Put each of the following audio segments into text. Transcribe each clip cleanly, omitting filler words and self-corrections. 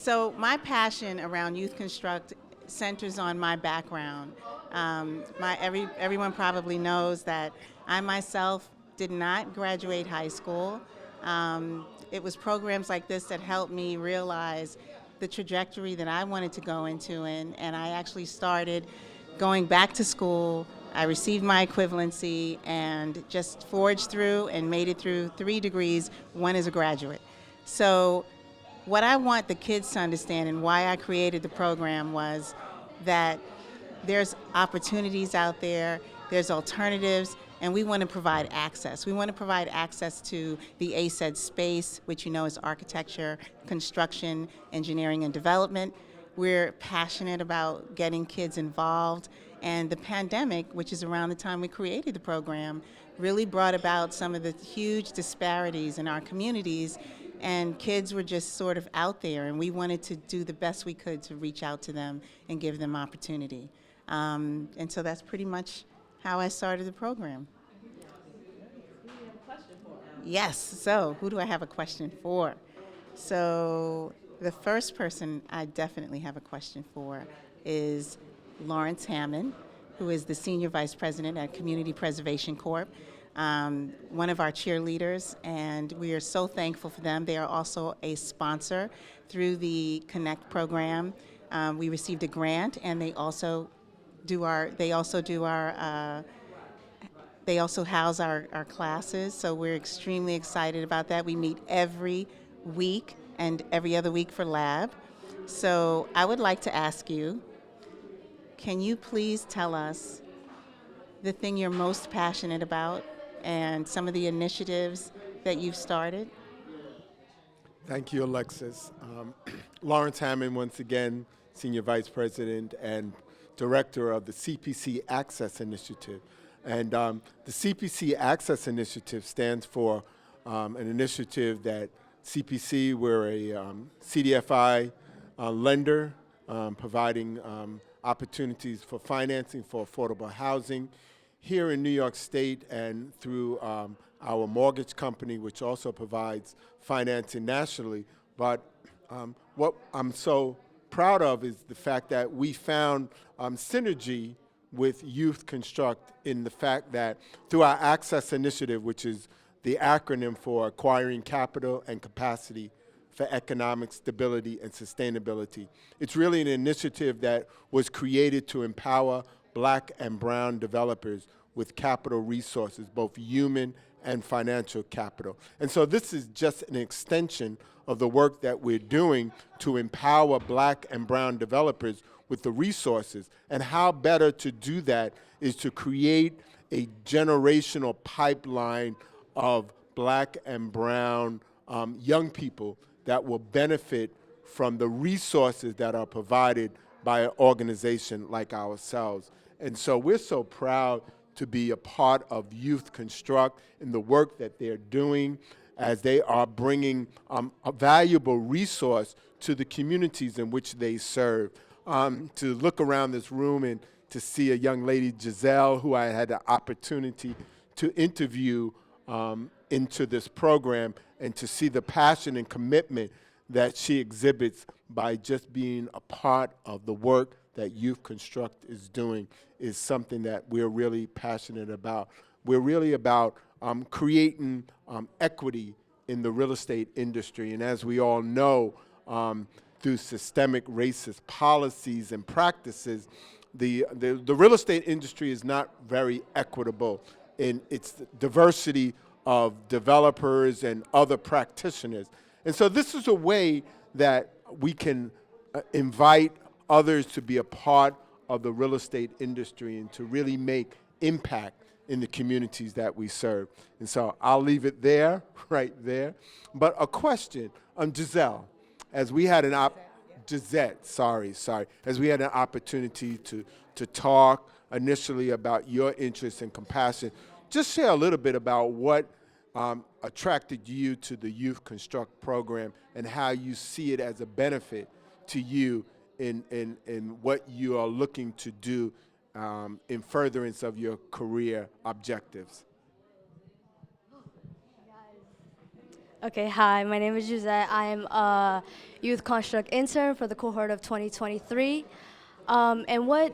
So my passion around Youth Construct centers on my background. Everyone probably knows that I myself did not graduate high school. It was programs like this that helped me realize the trajectory that I wanted to go into, and I actually started going back to school. I received my equivalency and just forged through and made it through 3 degrees, one as a graduate. So what I want the kids to understand and why I created the program was that there's opportunities out there, there's alternatives, and we want to provide access. We want to provide access to the ACED space, which you know is architecture, construction, engineering, and development. We're passionate about getting kids involved, and the pandemic, which is around the time we created the program, really brought about some of the huge disparities in our communities, and kids were just sort of out there, and we wanted to do the best we could to reach out to them and give them opportunity. And so that's pretty much how I started the program. Yes, so who do I have a question for? So the first person I definitely have a question for is Lawrence Hammond, who is the Senior Vice President at Community Preservation Corp., one of our cheerleaders, and we are so thankful for them. They are also a sponsor through the Connect program. We received a grant, and they also house our classes, so we're extremely excited about that. We meet every week and every other week for lab. So I would like to ask you, can you please tell us the thing you're most passionate about and some of the initiatives that you've started? Thank you, Alexis. Lawrence Hammond, once again, Senior Vice President and Director of the CPC Access Initiative. And the CPC Access Initiative stands for an initiative that CPC, we're a CDFI lender providing opportunities for financing for affordable housing here in New York State and through our mortgage company, which also provides financing nationally. But what I'm so proud of is the fact that we found synergy with Youth Construct in the fact that through our Access Initiative, which is the acronym for Acquiring Capital and Capacity for Economic Stability and Sustainability. It's really an initiative that was created to empower Black and brown developers with capital resources, both human and financial capital. And so this is just an extension of the work that we're doing to empower Black and brown developers with the resources. And how better to do that is to create a generational pipeline of Black and brown young people that will benefit from the resources that are provided by an organization like ourselves. And so we're so proud to be a part of Youth Construct and the work that they're doing as they are bringing a valuable resource to the communities in which they serve. To look around this room and to see a young lady, Giselle, who I had the opportunity to interview into this program, and to see the passion and commitment that she exhibits by just being a part of the work that Youth Construct is doing is something that we're really passionate about. We're really about creating equity in the real estate industry. And as we all know, through systemic racist policies and practices, the real estate industry is not very equitable in its diversity of developers and other practitioners. And so this is a way that we can invite others to be a part of the real estate industry and to really make impact in the communities that we serve. And so I'll leave it there, right there. But a question, Giselle, as we had Juzette, sorry, as we had an opportunity to talk initially about your interest and compassion, just share a little bit about what attracted you to the Youth Construct program and how you see it as a benefit to you in what you are looking to do in furtherance of your career objectives. Okay, hi, my name is Juzette. I am a youth construct intern for the cohort of 2023. And what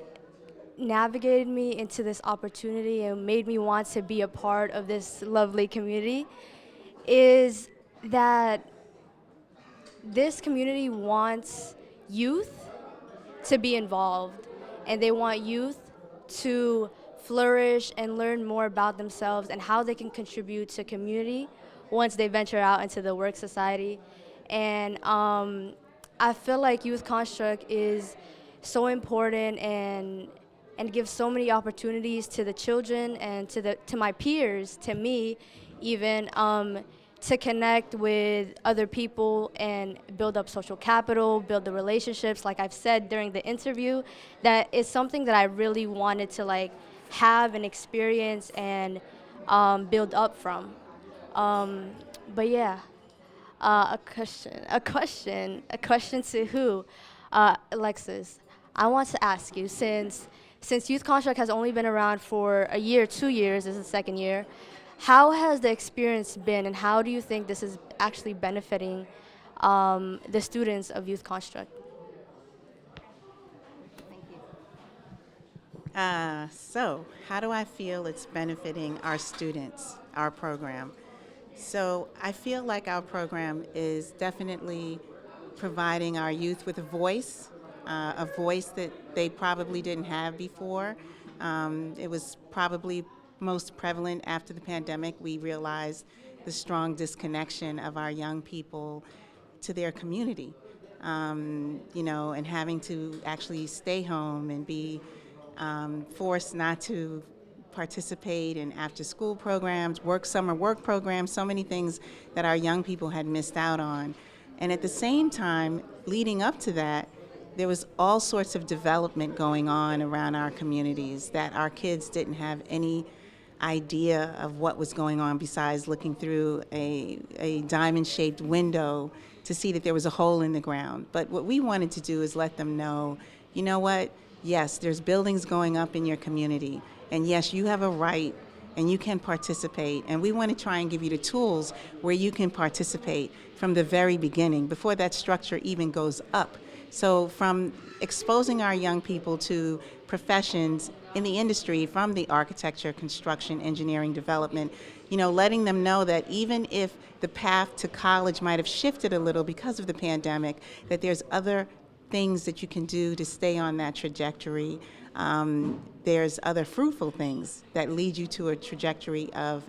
navigated me into this opportunity and made me want to be a part of this lovely community is that this community wants youth to be involved, and they want youth to flourish and learn more about themselves and how they can contribute to community once they venture out into the work society. And I feel like youth construct is so important and gives so many opportunities to the children and to my peers, to me even, to connect with other people and build up social capital, build the relationships. Like I've said during the interview, that is something that I really wanted to like have and experience and build up from. But yeah, a question to who? Alexis, I want to ask you, since Youth Construct has only been around for a year, 2 years, this is the second year, how has the experience been, and how do you think this is actually benefiting the students of Youth Construct? So, how do I feel it's benefiting our students, our program? So, I feel like our program is definitely providing our youth with a voice that they probably didn't have before. It was probably most prevalent after the pandemic. We realized the strong disconnection of our young people to their community, and having to actually stay home and be forced not to participate in after-school programs, summer work programs, so many things that our young people had missed out on. And at the same time, leading up to that, there was all sorts of development going on around our communities that our kids didn't have any idea of what was going on besides looking through a diamond-shaped window to see that there was a hole in the ground. But what we wanted to do is let them know, you know what, yes, there's buildings going up in your community, and yes, you have a right and you can participate. And we want to try and give you the tools where you can participate from the very beginning, before that structure even goes up. So from exposing our young people to professions in the industry, from the architecture, construction, engineering, development, letting them know that even if the path to college might have shifted a little because of the pandemic, that there's other things that you can do to stay on that trajectory. There's other fruitful things that lead you to a trajectory of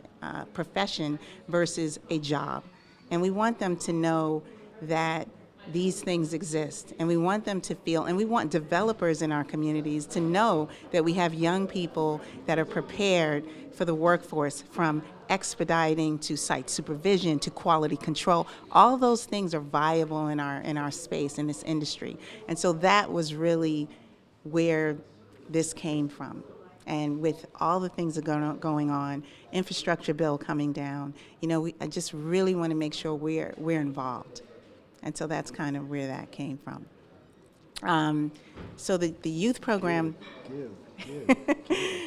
profession versus a job. And we want them to know that these things exist, and we want them to feel, and we want developers in our communities to know that we have young people that are prepared for the workforce, from expediting to site supervision to quality control. All those things are viable in our space, in this industry. And so that was really where this came from. And with all the things that are going on, infrastructure bill coming down, I just really want to make sure we're involved. And so that's kind of where that came from. So the youth program.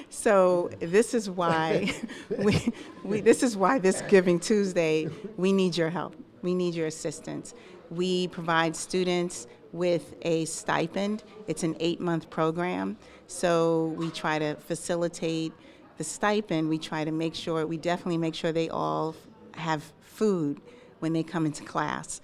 So this is why this is why this Giving Tuesday, we need your help. We need your assistance. We provide students with a stipend. It's an 8-month program. So we try to facilitate the stipend. We definitely make sure they all have food when they come into class.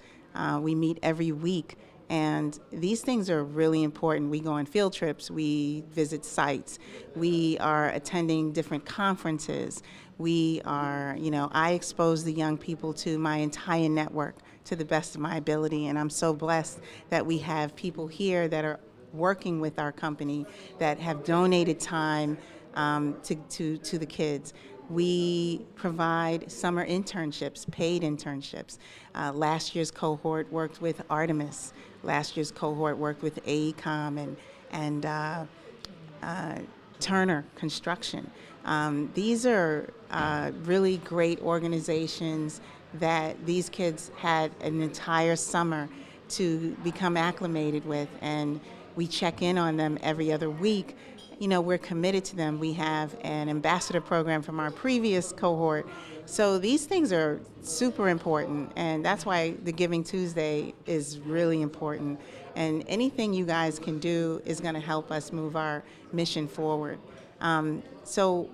We meet every week, and these things are really important. We go on field trips, we visit sites, we are attending different conferences. I expose the young people to my entire network to the best of my ability, and I'm so blessed that we have people here that are working with our company that have donated time to the kids. We provide summer internships, paid internships. Last year's cohort worked with Artemis. Last year's cohort worked with AECOM and Turner Construction. These are really great organizations that these kids had an entire summer to become acclimated with, and we check in on them every other week. we're committed to them. We have an ambassador program from our previous cohort. So these things are super important, and that's why the Giving Tuesday is really important. And anything you guys can do is going to help us move our mission forward. So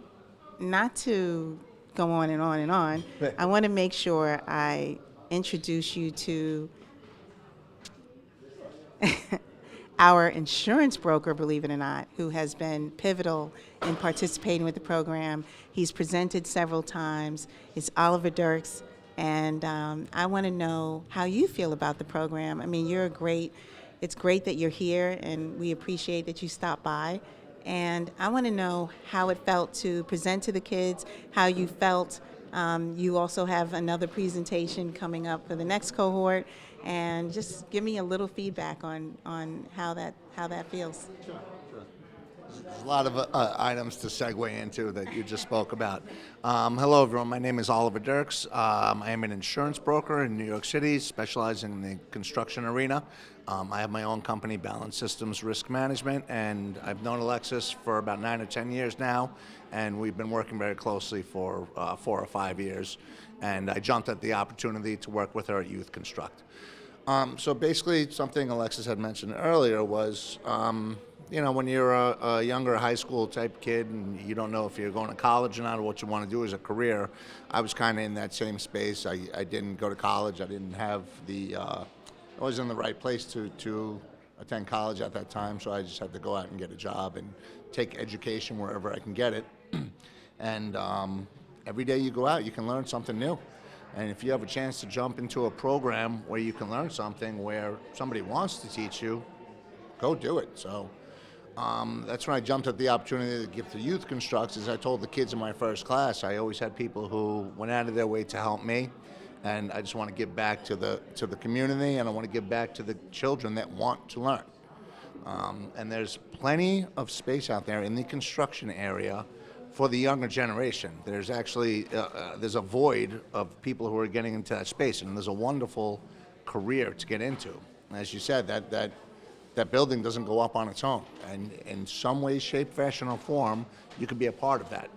not to go on and on and on, I want to make sure I introduce you to our insurance broker, believe it or not, who has been pivotal in participating with the program. He's presented several times. It's Oliver Dirks, and I want to know how you feel about the program. I mean, it's great that you're here, and we appreciate that you stopped by. And I want to know how it felt to present to the kids, how you felt. You also have another presentation coming up for the next cohort, and just give me a little feedback on how that feels. Sure. There's a lot of items to segue into that you just spoke about. Hello, everyone. My name is Oliver Dirks. I am an insurance broker in New York City, specializing in the construction arena. I have my own company, Balance Systems Risk Management, and I've known Alexis for about 9 or 10 years now, and we've been working very closely for 4 or 5 years. And I jumped at the opportunity to work with her at Youth Construct. So basically, something Alexis had mentioned earlier was, when you're a younger high school type kid and you don't know if you're going to college or not or what you want to do as a career, I was kind of in that same space. I didn't go to college. I didn't have I was in the right place to attend college at that time, so I just had to go out and get a job and take education wherever I can get it. And every day you go out, you can learn something new. And if you have a chance to jump into a program where you can learn something, where somebody wants to teach you, go do it. So that's when I jumped at the opportunity to give to Youth Construct. As I told the kids in my first class, I always had people who went out of their way to help me. And I just want to give back to the community, and I want to give back to the children that want to learn. And there's plenty of space out there in the construction area for the younger generation. There's actually there's a void of people who are getting into that space, and there's a wonderful career to get into. And as you said, that building doesn't go up on its own, and in some way, shape, fashion, or form, you can be a part of that.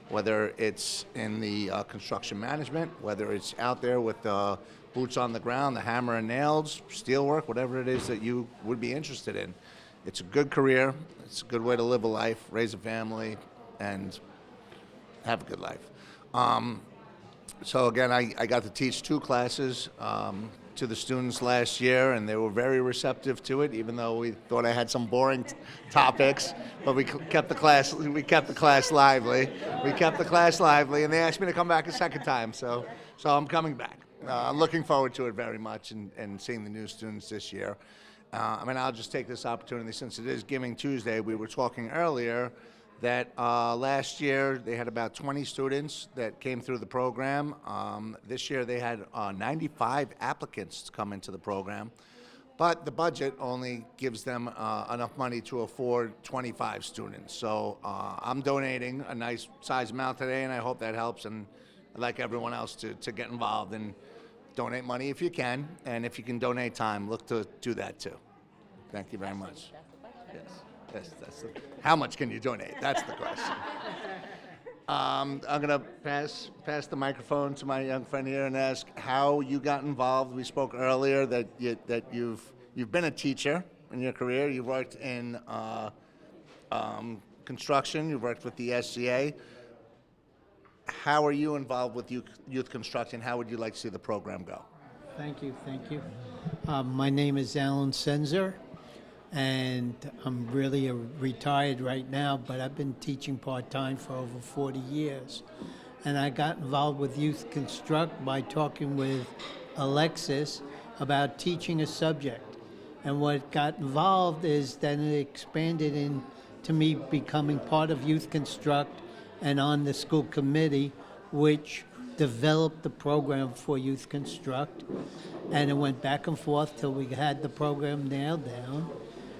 Whether it's in the construction management, whether it's out there with the boots on the ground, the hammer and nails, steel work, whatever it is that you would be interested in. It's a good career. It's a good way to live a life, raise a family, and have a good life. So again, I got to teach 2 classes to the students last year, and they were very receptive to it, even though we thought I had some boring topics. But we kept the class lively. We kept the class lively, and they asked me to come back a second time. So I'm coming back. I'm looking forward to it very much, and seeing the new students this year. I'll just take this opportunity, since it is Giving Tuesday. We were talking earlier that last year they had about 20 students that came through the program. This year they had 95 applicants come into the program, but the budget only gives them enough money to afford 25 students. So I'm donating a nice size amount today, and I hope that helps. And I'd like everyone else to get involved and donate money if you can, and if you can donate time, look to do that too. Thank you very much. Yes, how much can you donate? That's the question. I'm going to pass the microphone to my young friend here and ask how you got involved. We spoke earlier that you've been a teacher in your career. You've worked in construction. You've worked with the SCA. How are you involved with youth construction? How would you like to see the program go? Thank you. My name is Alan Senzer, and I'm really retired right now, but I've been teaching part-time for over 40 years. And I got involved with Youth Construct by talking with Alexis about teaching a subject. And what got involved is then it expanded into me becoming part of Youth Construct and on the school committee, which developed the program for Youth Construct. And it went back and forth till we had the program nailed down.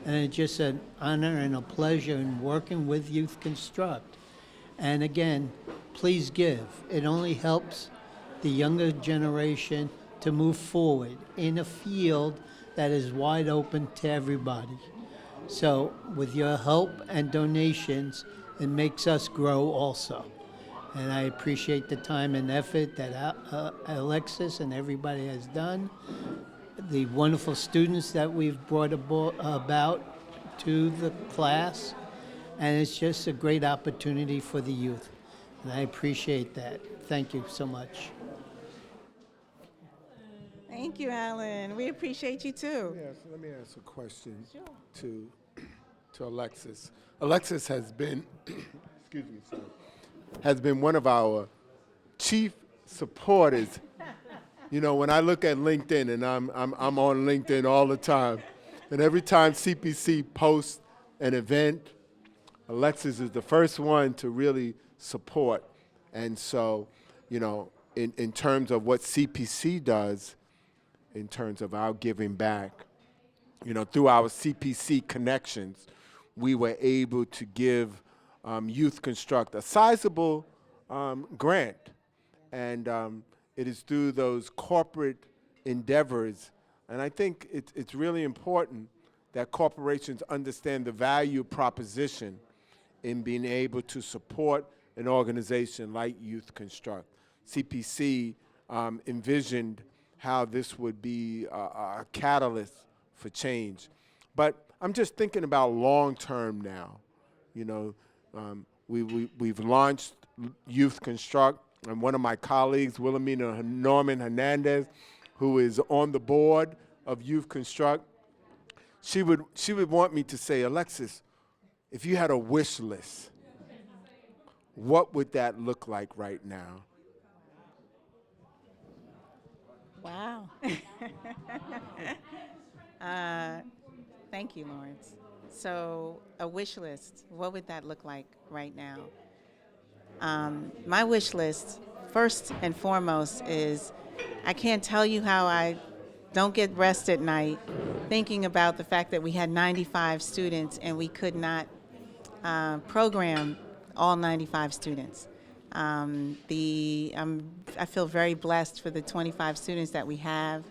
And it's just an honor and a pleasure in working with Youth Construct. And again, please give. It only helps the younger generation to move forward in a field that is wide open to everybody. So with your help and donations, it makes us grow also. And I appreciate the time and effort that Alexis and everybody has done, the wonderful students that we've brought about to the class, and it's just a great opportunity for the youth. And I appreciate that. Thank you so much. Thank you, Alan. We appreciate you too. Yes, let me ask a question to Alexis. Alexis has been, excuse me, sir, has been one of our chief supporters. You know, when I look at LinkedIn, and I'm on LinkedIn all the time, and every time CPC posts an event, Alexis is the first one to really support. And so, you know, in terms of what CPC does, in terms of our giving back, you know, through our CPC connections, we were able to give Youth Construct a sizable grant. And it is through those corporate endeavors. And I think it's really important that corporations understand the value proposition in being able to support an organization like Youth Construct. CPC envisioned how this would be a catalyst for change. But I'm just thinking about long term now. You know, we've launched Youth Construct, and one of my colleagues, Wilhelmina Norman Hernandez, who is on the board of Youth Construct, she would want me to say, Alexis, if you had a wish list, what would that look like right now? Wow. Thank you, Lawrence. So a wish list, what would that look like right now? My wish list, first and foremost, is I can't tell you how I don't get rest at night thinking about the fact that we had 95 students and we could not program all 95 students. I feel very blessed for the 25 students that we have,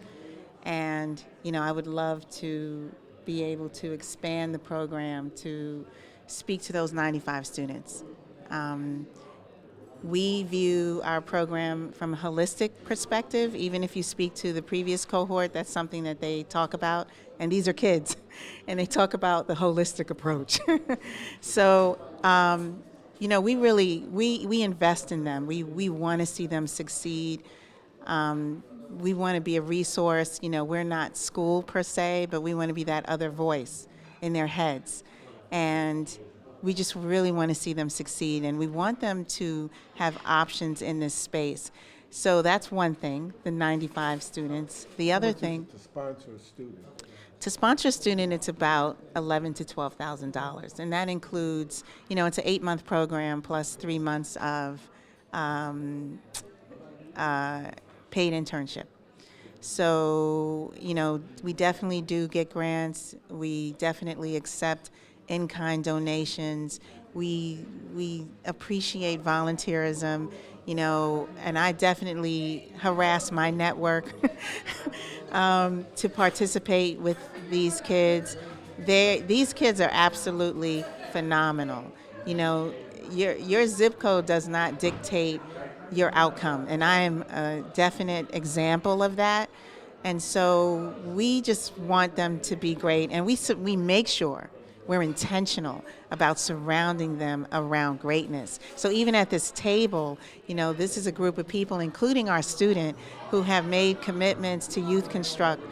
and you know, I would love to be able to expand the program to speak to those 95 students. We view our program from a holistic perspective. Even if you speak to the previous cohort, that's something that they talk about, and these are kids, and they talk about the holistic approach. So, you know, we invest in them. We want to see them succeed. We want to be a resource. You know, we're not school per se, but we want to be that other voice in their heads. And we just really want to see them succeed, and we want them to have options in this space. So that's one thing, the 95 students. The other thing, to sponsor a student. To sponsor a student, it's about $11,000 to $12,000, and that includes, you know, it's an 8-month program plus 3 months of paid internship. So, you know, we definitely do get grants. We definitely accept in-kind donations. We appreciate volunteerism, you know, and I definitely harass my network to participate with these kids. These kids are absolutely phenomenal. You know, your zip code does not dictate your outcome, and I am a definite example of that. And so we just want them to be great, and we make sure we're intentional about surrounding them around greatness. So even at this table, you know, this is a group of people, including our student, who have made commitments to Youth Construct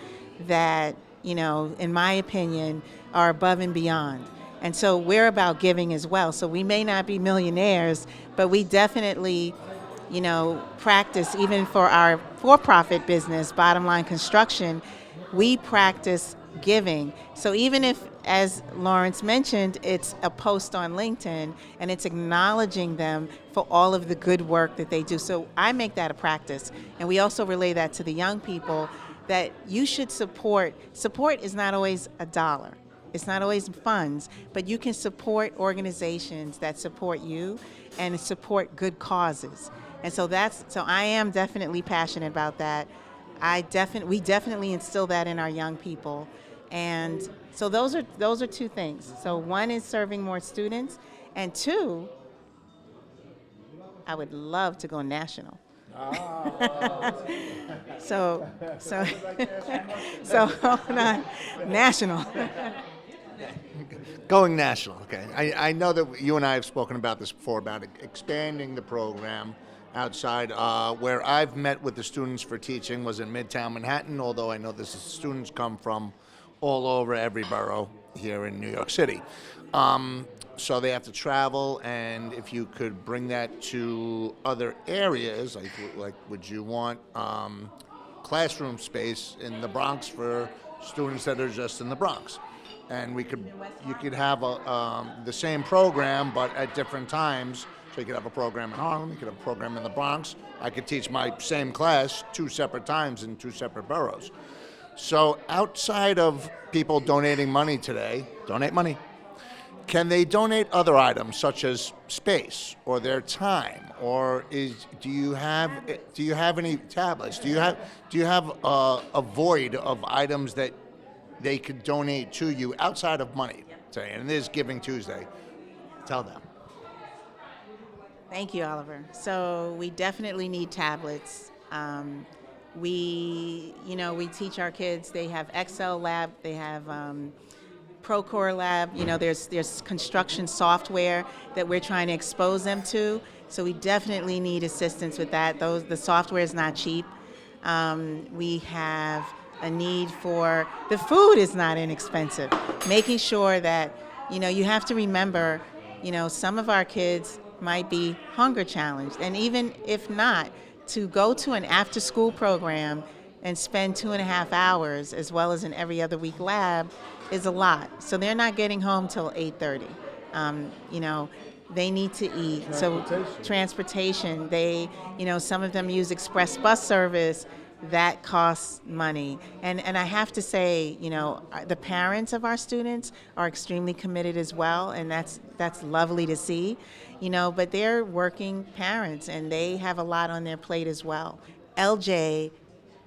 that, you know, in my opinion, are above and beyond. And so we're about giving as well. So we may not be millionaires, but we definitely, you know, practice, even for our for-profit business, Bottom Line Construction, we practice giving. So even if, as Lawrence mentioned, it's a post on LinkedIn and it's acknowledging them for all of the good work that they do. So I make that a practice. And we also relay that to the young people, that you should support. Support is not always a dollar. It's not always funds, but you can support organizations that support you and support good causes. And so I am definitely passionate about that. We definitely instill that in our young people. And so those are two things. So one is serving more students, and two, I would love to go national. So, so, so hold on, national. Going national, okay. I know that you and I have spoken about this before, about expanding the program outside. Where I've met with the students for teaching was in Midtown Manhattan, although I know this is, students come from all over every borough here in New York City. So they have to travel, and if you could bring that to other areas, like would you want classroom space in the Bronx for students that are just in the Bronx? And you could have the same program, but at different times. So you could have a program in Harlem, you could have a program in the Bronx. I could teach my same class 2 separate times in 2 separate boroughs. So outside of people donating money today, donate money. Can they donate other items such as space or their time, or do you have any tablets? Do you have a void of items that they could donate to you outside of money? Say, and it is Giving Tuesday. Tell them. Thank you, Oliver. So we definitely need tablets. We teach our kids. They have Excel lab. They have Procore lab. There's construction software that we're trying to expose them to. So we definitely need assistance with that. The software is not cheap. We have a need for the food is not inexpensive. Making sure that you have to remember, some of our kids might be hunger challenged, and even if not, to go to an after-school program and spend 2.5 hours, as well as an every other week lab, is a lot. So they're not getting home till 8:30. They need to eat. So transportation, some of them use express bus service. That costs money. And I have to say, the parents of our students are extremely committed as well, and that's lovely to see. But they're working parents, and they have a lot on their plate as well. LJ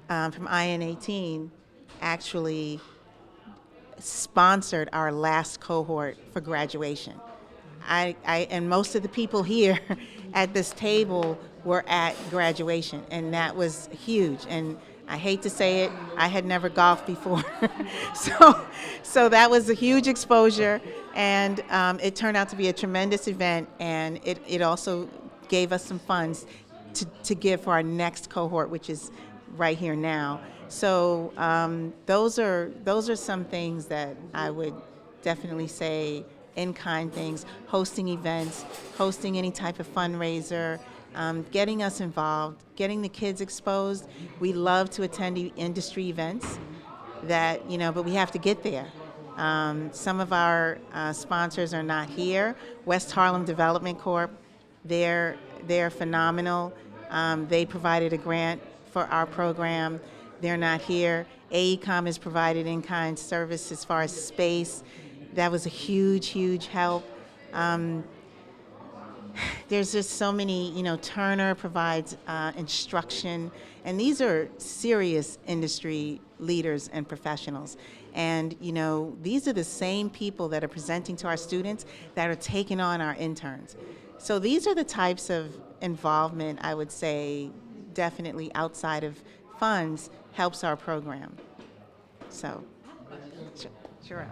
from IN18 actually sponsored our last cohort for graduation. And most of the people here at this table were at graduation, and that was huge. And I hate to say it, I had never golfed before. so that was a huge exposure, and it turned out to be a tremendous event, and it also gave us some funds to give for our next cohort, which is right here now. So those are some things that I would definitely say, in-kind things, hosting events, hosting any type of fundraiser, getting us involved, getting the kids exposed. We love to attend industry events but we have to get there. Some of our sponsors are not here. West Harlem Development Corp, they're phenomenal. They provided a grant for our program. They're not here. AECOM has provided in-kind service as far as space. That was a huge, huge help. There's just so many, Turner provides instruction, and these are serious industry leaders and professionals. And, these are the same people that are presenting to our students that are taking on our interns. So these are the types of involvement, I would say, definitely outside of funds, helps our program. So, sure.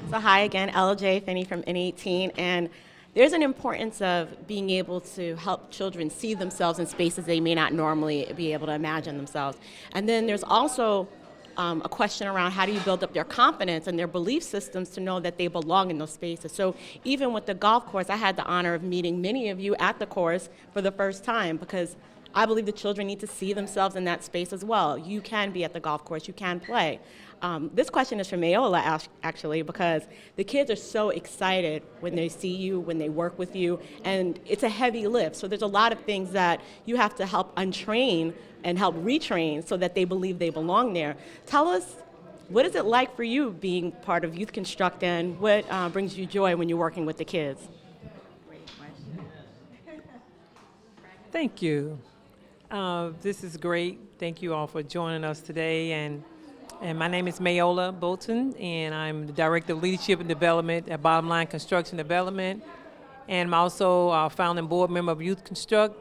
So hi again, LJ, Finney from N18, and there's an importance of being able to help children see themselves in spaces they may not normally be able to imagine themselves. And then there's also a question around how do you build up their confidence and their belief systems to know that they belong in those spaces. So even with the golf course, I had the honor of meeting many of you at the course for the first time, because I believe the children need to see themselves in that space as well. You can be at the golf course, you can play. This question is for MaeOla, actually, because the kids are so excited when they see you, when they work with you, and it's a heavy lift. So there's a lot of things that you have to help untrain and help retrain so that they believe they belong there. Tell us, what is it like for you being part of Youth Construct, and what brings you joy when you're working with the kids? Thank you. This is great. Thank you all for joining us today. And And my name is MaeOla Bolton, and I'm the Director of Leadership and Development at Bottom Line Construction Development. And I'm also a founding board member of Youth Construct.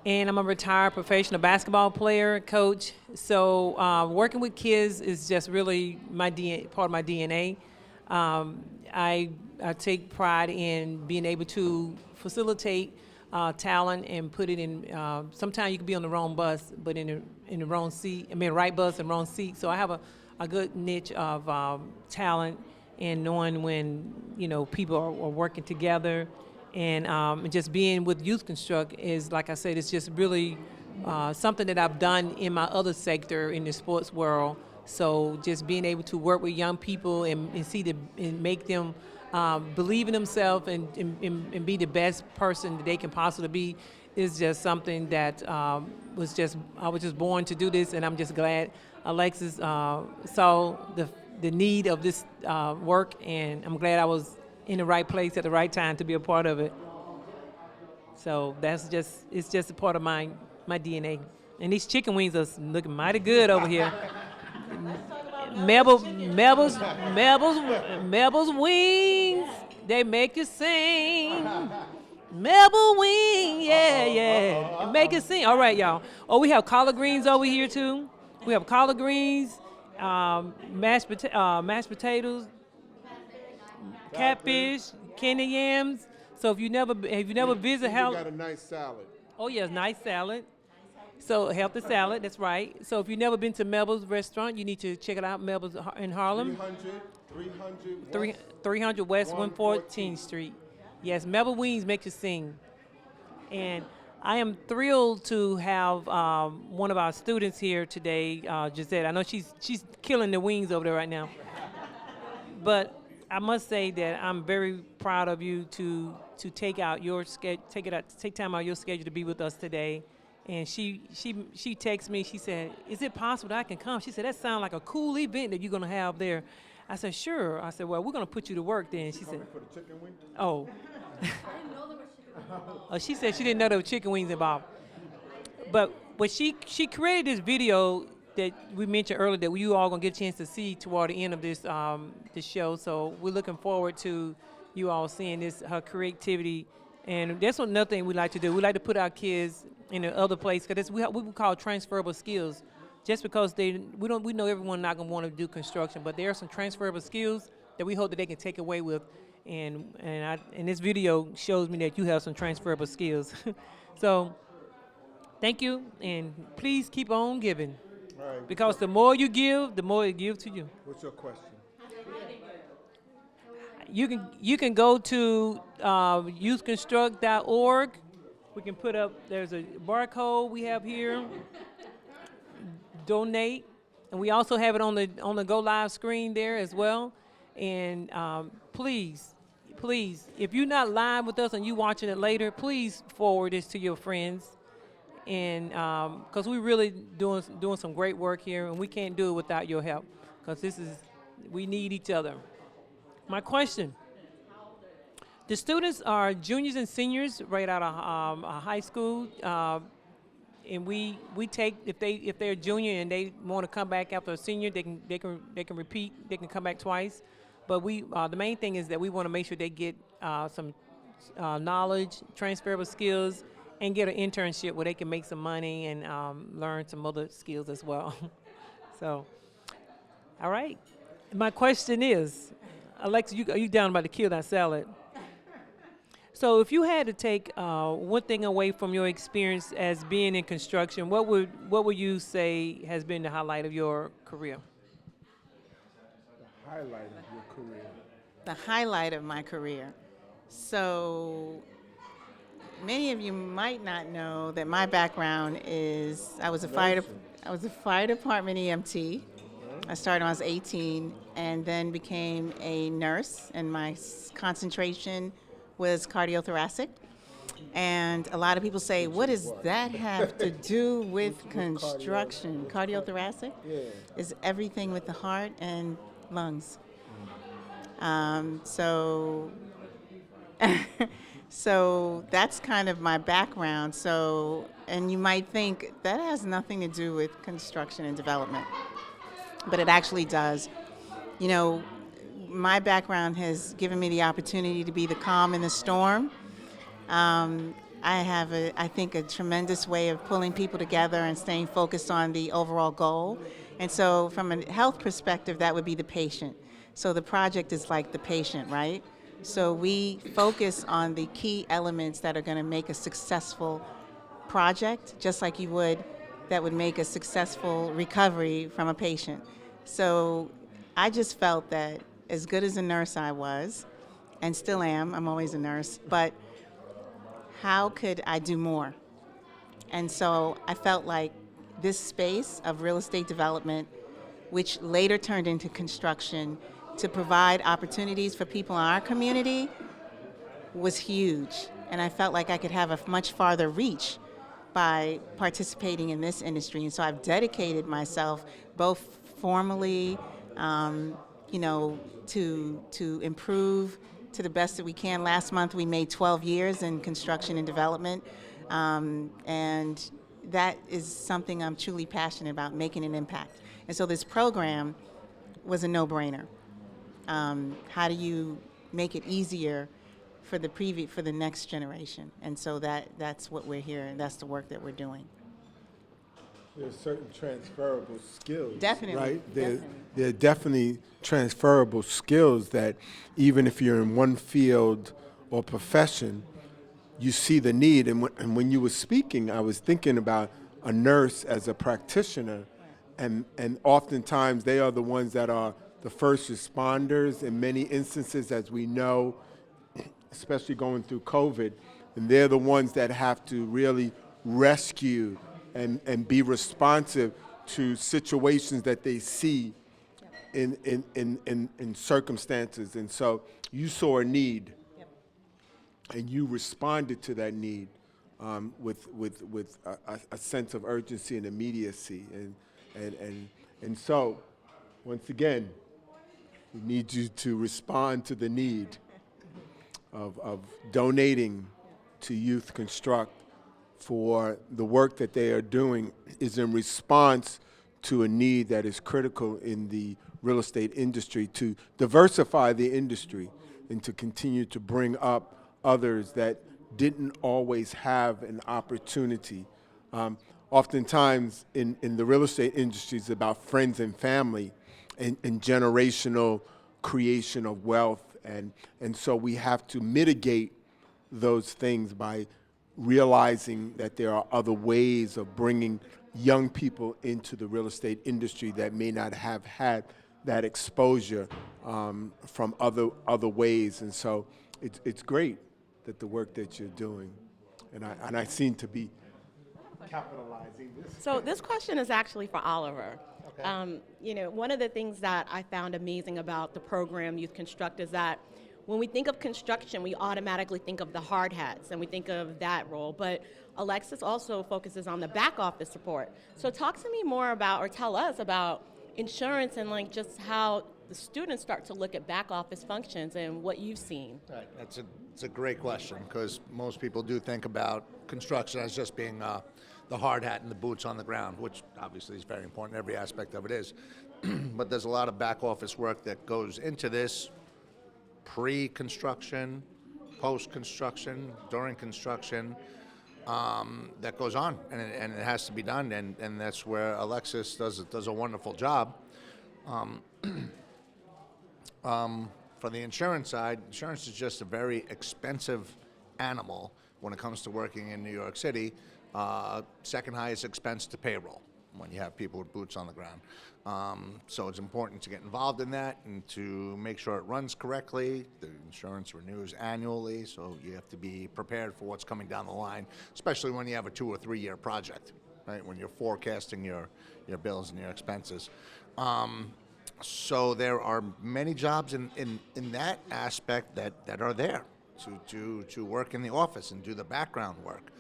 And I'm a retired professional basketball player, coach. So working with kids is just really part of my DNA. I take pride in being able to facilitate talent and put it in. Sometimes you can be on the wrong bus, but in the wrong seat. I mean, right bus and wrong seat. So I have a good niche of talent and knowing when people are working together, and just being with Youth Construct is, like I said, it's just really something that I've done in my other sector in the sports world. So just being able to work with young people and make them believe in themselves and be the best person that they can possibly be is just something that I was just born to do this, and I'm just glad Alexis saw the need of this work, and I'm glad I was in the right place at the right time to be a part of it. So it's just a part of my DNA. And these chicken wings are looking mighty good over here. Melba's wings, they make you sing. Melba wing, yeah. Make it sing. All right, y'all. Oh, we have collard greens over here too. We have collard greens, mashed potatoes, catfish, candy yams. So if you never visit You got a nice salad. oh yes, nice salad. So healthy salad, that's right. So if you've never been to Melba's restaurant, you need to check it out. Melba's in Harlem, 300 West 114th Street. Yes, Melba Wings make you sing. And I am thrilled to have one of our students here today, Juzette. I know she's killing the wings over there right now. But I must say that I'm very proud of you to take out your take time out of your schedule to be with us today. And she texted me. She said, "Is it possible that I can come?" She said, "That sounds like a cool event that you're gonna have there." I said, "Sure." I said, "Well, we're gonna put you to work then." She said, For the chicken wing? "Oh." Oh, she said she didn't know there were chicken wings involved. But she created this video that we mentioned earlier that you all gonna get a chance to see toward the end of this show. So we're looking forward to you all seeing her creativity. And that's another thing we like to do. We like to put our kids in the other place because we call transferable skills. Just because we know everyone not gonna want to do construction, but there are some transferable skills that we hope that they can take away with. And this video shows me that you have some transferable skills. So thank you, and please keep on giving. All right. Because the more you give, the more it gives to you. What's your question? You can go to youthconstruct.org. We can put up, there's a barcode we have here. Donate, and we also have it on the Go Live screen there as well. And please, if you're not live with us and you watching it later, please forward this to your friends. And because we're really doing some great work here, and we can't do it without your help. Because we need each other. My question: the students are juniors and seniors right out of high school, and we take if they're a junior and they want to come back after a senior, they can repeat, they can come back twice. But the main thing is that we want to make sure they get some knowledge, transferable skills, and get an internship where they can make some money and learn some other skills as well. So, all right. My question is, Alexis, you down about to kill that salad? So if you had to take one thing away from your experience as being in construction, what would you say has been the highlight of your career? The highlight of your career. The highlight of my career. So many of you might not know that my background is I was a fire department EMT. I started when I was 18 and then became a nurse, and my concentration was cardiothoracic. And a lot of people say, what does that have to do with construction? Cardiothoracic is everything with the heart and lungs. So that's kind of my background. So, and you might think that has nothing to do with construction and development. but it actually does. You know, my background has given me the opportunity to be the calm in the storm. I have, I think, a tremendous way of pulling people together and staying focused on the overall goal. And so, from a health perspective, that would be the patient. So, the project is like the patient, right? So, we focus on the key elements that are going to make a successful project, just like you would that would make a successful recovery from a patient. So, I just felt that as good as a nurse I was, and still am, I'm always a nurse, but how could I do more? And so I felt like this space of real estate development, which later turned into construction, to provide opportunities for people in our community was huge. And I felt like I could have a much farther reach by participating in this industry. And so I've dedicated myself both formally, you know, to improve to the best that we can. Last month we made 12 years in construction and development, and that is something I'm truly passionate about, making an impact. And so this program was a no-brainer. How do you make it easier for the next generation? And so that's what we're here, and that's the work that we're doing. There's certain transferable skills, Definitely, right? definitely. There are definitely transferable skills that even if you're in one field or profession, you see the need. And when you were speaking, I was thinking about a nurse as a practitioner, and oftentimes they are the ones that are the first responders in many instances, as we know, especially going through COVID, and they're the ones that have to really rescue and be responsive to situations that they see in circumstances. And so you saw a need, and you responded to that need with a sense of urgency and immediacy. And so, once again, we need you to respond to the need of donating to Youth Construct for the work that they are doing is in response to a need that is critical in the real estate industry to diversify the industry and to continue to bring up others that didn't always have an opportunity. Oftentimes in the real estate industry, it's about friends and family and generational creation of wealth. And so we have to mitigate those things by realizing that there are other ways of bringing young people into the real estate industry that may not have had that exposure from other ways. And so it's great that the work that you're doing, and I seem to be capitalizing this. So this question is actually for Oliver. You know, one of the things that I found amazing about the program Youth Construct is that when we think of construction, we automatically think of the hard hats and we think of that role. But Alexis also focuses on the back office support. So talk to me more about, or tell us about insurance and like just how the students start to look at back office functions and what you've seen. Right. It's a great question because most people do think about construction as just being the hard hat and the boots on the ground, which obviously is very important. Every aspect of it is. But there's a lot of back office work that goes into this pre-construction, post-construction, during construction, that goes on, and it has to be done, and that's where Alexis does a wonderful job. For the insurance side, insurance is just a very expensive animal when it comes to working in New York City. Second highest expense to payroll when you have people with boots on the ground. So it's important to get involved in that and to make sure it runs correctly. The insurance renews annually, so you have to be prepared for what's coming down the line, especially when you have a 2 or 3 year project, right? When you're forecasting your bills and your expenses. So there are many jobs in that aspect that are there to work in the office and do the background work.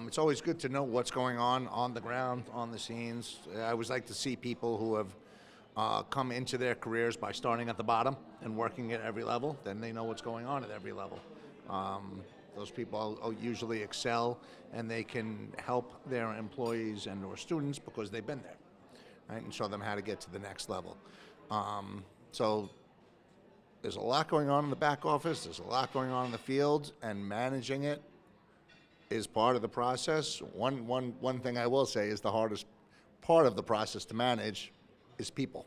It's always good to know what's going on the ground, on the scenes. I always like to see people who have come into their careers by starting at the bottom and working at every level. Then they know what's going on at every level. Those people usually excel, and they can help their employees and or students because they've been there. right, and show them how to get to the next level. So there's a lot going on in the back office. There's a lot going on in the field, and managing it is part of the process. One thing I will say is the hardest part of the process to manage is people.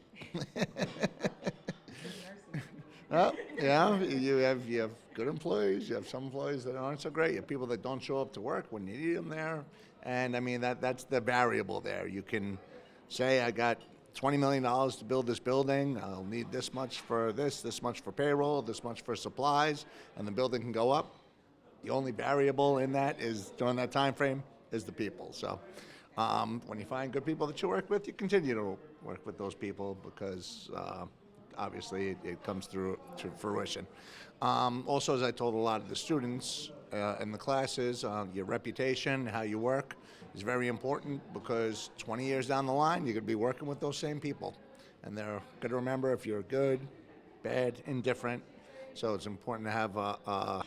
Well, yeah, you have good employees. You have some employees that aren't so great. You have people that don't show up to work when you need them there, and I mean that's the variable there. You can say, I got $20 million to build this building. I'll need this much for this much for payroll, this much for supplies, and the building can go up. The only variable in that is during that time frame is the people. So when you find good people that you work with, you continue to work with those people because obviously it comes through to fruition. Also, as I told a lot of the students in the classes, your reputation, how you work is very important because 20 years down the line, you're going to be working with those same people. And they're going to remember if you're good, bad, indifferent. So it's important to have a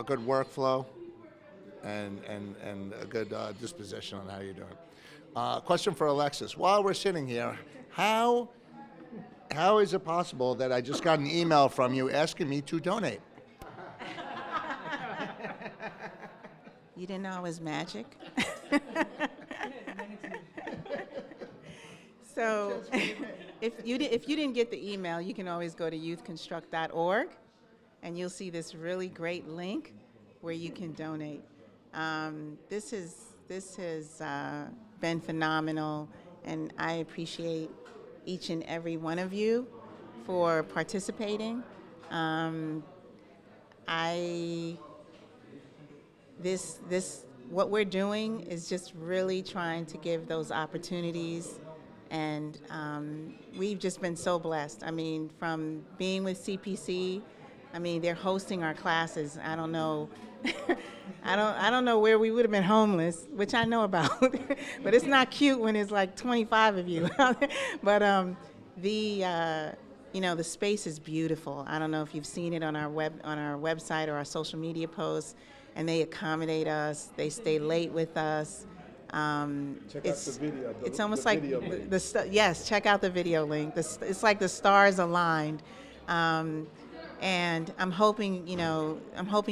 good workflow and a good disposition on how you do it. Question for Alexis. While we're sitting here, how is it possible that I just got an email from you asking me to donate? You didn't know I was magic? So if you didn't get the email, you can always go to youthconstruct.org, and you'll see this really great link where you can donate. This has been phenomenal, and I appreciate each and every one of you for participating. What we're doing is just really trying to give those opportunities, and we've just been so blessed. I mean, from being with CPC, I mean, they're hosting our classes. I don't know, I don't know where we would have been homeless, which I know about, but it's not cute when it's like 25 of you. But the space is beautiful. I don't know if you've seen it on our website or our social media posts, and they accommodate us. They stay late with us. Check out the video. It's almost the like video link. yes. Check out the video link. It's like the stars aligned. And I'm hoping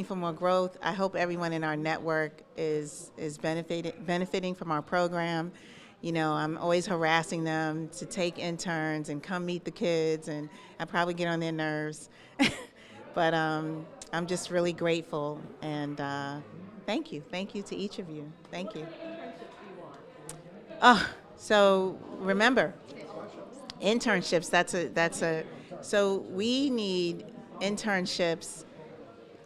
for more growth. I hope everyone in our network is benefiting from our program. I'm always harassing them to take interns and come meet the kids, and I probably get on their nerves. But I'm just really grateful, and thank you to each of you. Thank you. So remember, internships. So we need internships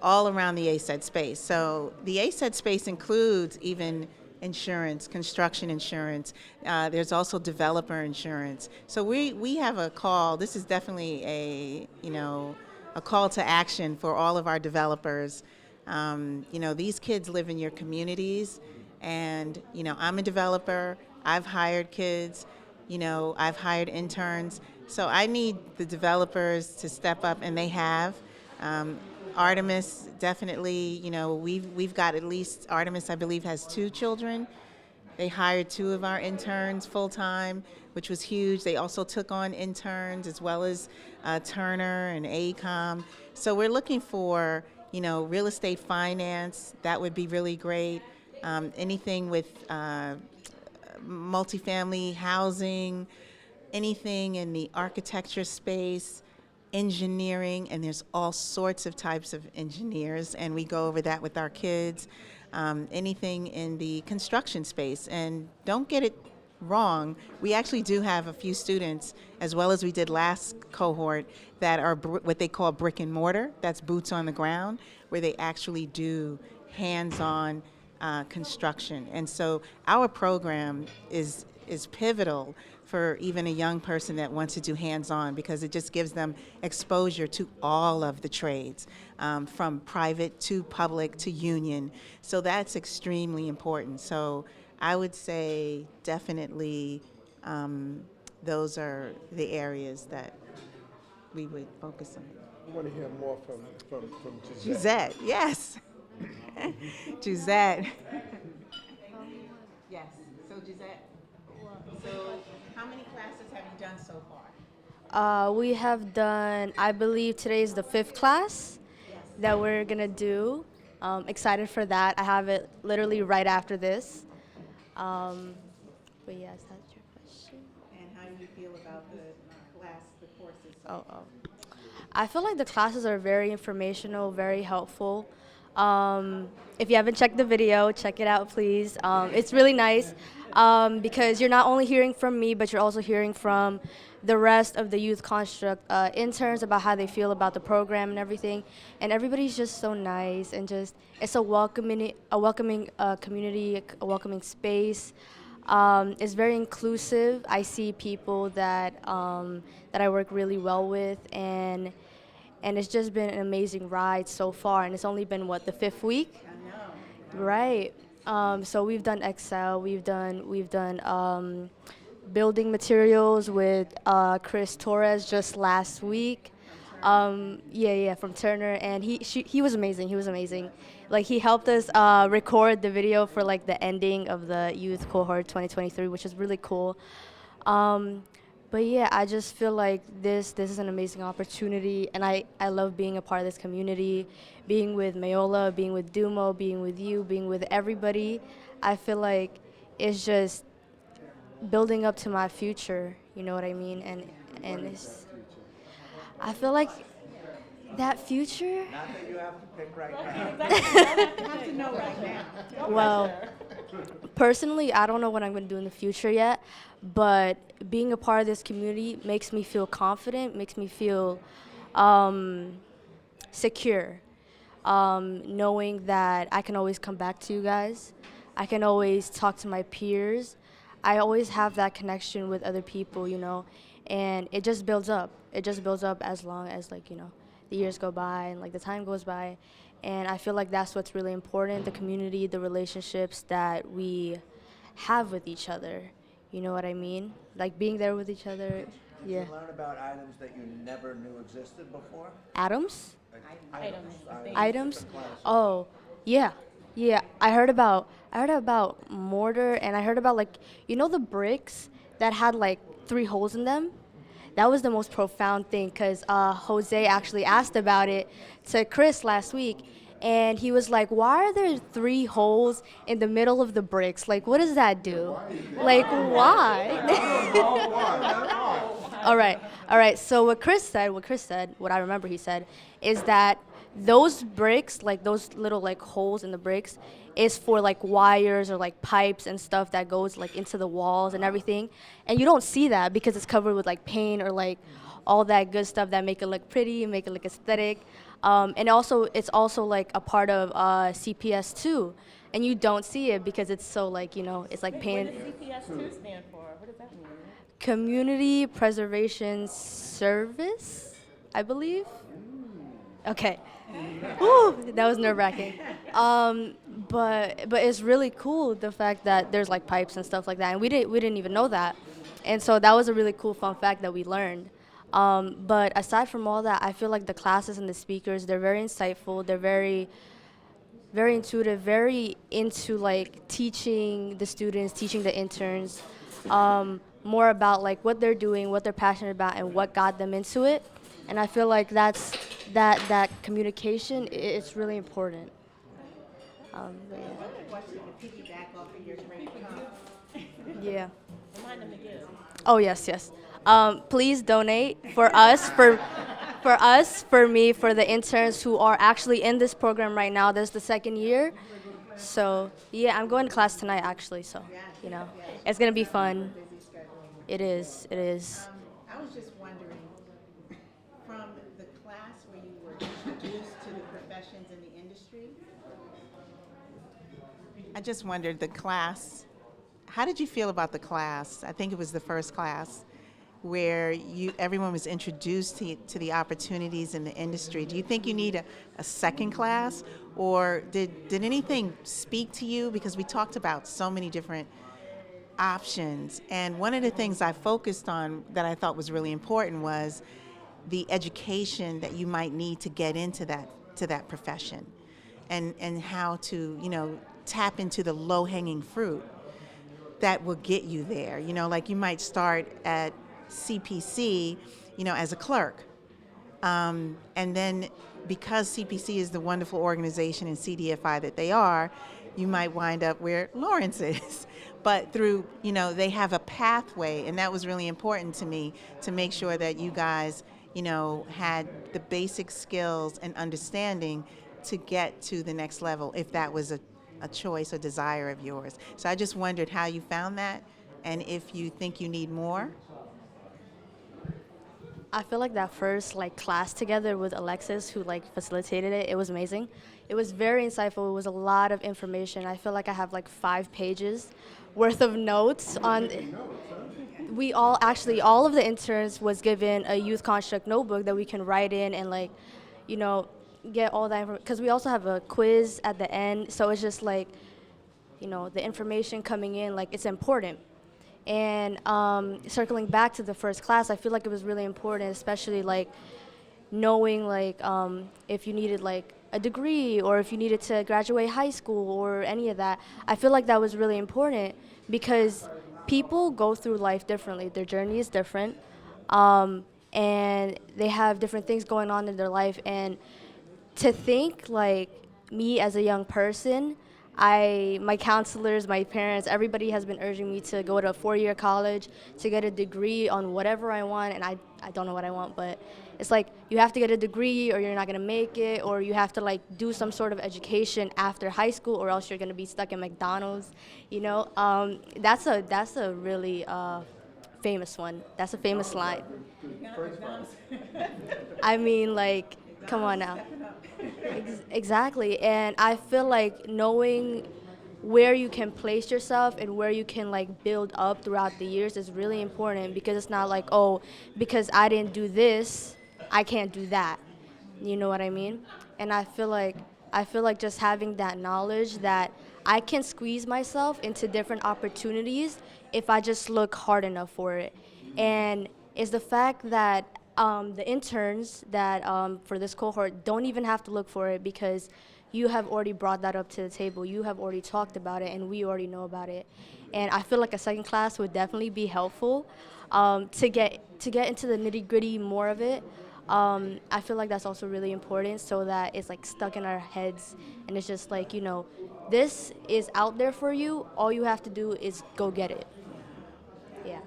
all around the ASED space. So the ASED space includes even insurance, construction insurance. There's also developer insurance. So we have a call. This is definitely a call to action for all of our developers. These kids live in your communities, and I'm a developer. I've hired kids. I've hired interns. So I need the developers to step up, and they have. Artemis, definitely, we've got at least, Artemis, I believe, has 2 children. They hired 2 of our interns full-time, which was huge. They also took on interns as well as Turner and AECOM. So we're looking for, real estate finance. That would be really great. Anything with multifamily housing, anything in the architecture space, engineering, and there's all sorts of types of engineers, and we go over that with our kids. Anything in the construction space. And don't get it wrong, we actually do have a few students, as well as we did last cohort, that are what they call brick and mortar. That's boots on the ground, where they actually do hands-on construction. And so our program is pivotal for even a young person that wants to do hands-on, because it just gives them exposure to all of the trades, from private to public to union. So that's extremely important. So I would say definitely those are the areas that we would focus on. I want to hear more from Juzette. Juzette, yes. Juzette. Yes, so Juzette. So How many classes have you done so far? We have done, I believe today is the 5th class that we're gonna do. Excited for that. I have it literally right after this. But yes, that's your question. And how do you feel about the courses? Oh. I feel like the classes are very informational, very helpful. If you haven't checked the video, check it out, please. It's really nice because you're not only hearing from me, but you're also hearing from the rest of the youth construct interns about how they feel about the program and everything. And everybody's just so nice and just it's a welcoming community, a welcoming space. It's very inclusive. I see people that that I work really well with, and it's just been an amazing ride so far. And it's only been what, the 5th week? I know. Right. So we've done Excel. We've done building materials with Chris Torres just last week. From Turner, and he was amazing. He was amazing. Like, he helped us record the video for like the ending of the youth cohort 2023, which is really cool. But yeah, I just feel like this is an amazing opportunity, and I love being a part of this community, being with MaeOla, being with Dumo, being with you, being with everybody. I feel like it's just building up to my future, you know what I mean? And it's, I feel like that future. Not that you have to pick right now. You have to know right now. Well, personally, I don't know what I'm going to do in the future yet, but being a part of this community makes me feel confident, makes me feel secure, knowing that I can always come back to you guys. I can always talk to my peers. I always have that connection with other people, you know, and it just builds up. It just builds up as long as, like, you know, the years go by and like the time goes by. And I feel like that's what's really important, the community, the relationships that we have with each other. You know what I mean? Like being there with each other. Yeah. Did you learn about items that you never knew existed before? Atoms? Items. Oh, yeah. Yeah. I heard about mortar, and I heard about, like, you know, the bricks that had like 3 holes in them? That was the most profound thing, because Jose actually asked about it to Chris last week, and he was like, why are there 3 holes in the middle of the bricks? Like, what does that do? Like, why? All right. So what I remember he said, is that those bricks, like those little like holes in the bricks, is for like wires or like pipes and stuff that goes like into the walls and everything. And you don't see that because it's covered with like paint or like all that good stuff that make it look pretty, make it look aesthetic. And also, it's also like a part of CPS too. And you don't see it because it's so, like, you know, it's like painted. What does CPS2 stand for? What does that mean? Community Preservation Service, I believe. Okay. Ooh, that was nerve-wracking. But it's really cool, the fact that there's like pipes and stuff like that, and we didn't even know that, and so that was a really cool fun fact that we learned. But aside from all that, I feel like the classes and the speakers, they're very insightful. They're very, very intuitive, very into like teaching the students, teaching the interns, more about like what they're doing, what they're passionate about, and what got them into it. And I feel like that communication, it's really important. But yeah. Remind them to give. Oh yes. Please donate for us, for me, for the interns who are actually in this program right now. This is the 2nd year. So yeah, I'm going to class tonight actually. So you know, it's gonna be fun. It is. I was just wondering, from the class where you were introduced to the professions in the industry, I just wondered, the class, how did you feel about the class? I think it was the first class where everyone was introduced to the opportunities in the industry. Do you think you need a second class, or did anything speak to you? Because we talked about so many different options, and one of the things I focused on that I thought was really important was the education that you might need to get into that profession, and how to, you know, tap into the low-hanging fruit. that will get you there. You know, like you might start at CPC, you know, as a clerk. And then because CPC is the wonderful organization and CDFI that they are, you might wind up where Lawrence is. But through, you know, they have a pathway, and that was really important to me to make sure that you guys, you know, had the basic skills and understanding to get to the next level if that was a choice or desire of yours. So I just wondered how you found that and if you think you need more. I feel like that first class together with Alexis, who facilitated it, it was amazing. It was very insightful. It was a lot of information. I feel like I have 5 pages worth of notes on. We all actually, all of the interns was given a youth construct notebook that we can write in and you know, get all that information. Because we also have a quiz at the end, so it's just you know, the information coming in, it's important. And circling back to the first class, I feel like it was really important, especially knowing if you needed a degree or if you needed to graduate high school or any of that. I feel like that was really important because people go through life differently. Their journey is different, and they have different things going on in their life. And to think me as a young person, my counselors, my parents, everybody has been urging me to go to a 4-year college to get a degree on whatever I want, and I don't know what I want, but it's you have to get a degree or you're not gonna make it, or you have to do some sort of education after high school or else you're gonna be stuck in McDonald's, you know? That's a really famous one. That's a famous line. I mean, come on now. Exactly, and I feel like knowing where you can place yourself and where you can build up throughout the years is really important, because it's not oh, because I didn't do this, I can't do that. You know what I mean? And I feel like just having that knowledge that I can squeeze myself into different opportunities if I just look hard enough for it. And it's the fact that the interns that for this cohort don't even have to look for it, because you have already brought that up to the table. You have already talked about it, and we already know about it. And I feel like a second class would definitely be helpful to get into the nitty-gritty more of it. I feel like that's also really important, so that it's stuck in our heads, and it's just you know, this is out there for you. All you have to do is go get it. Yeah.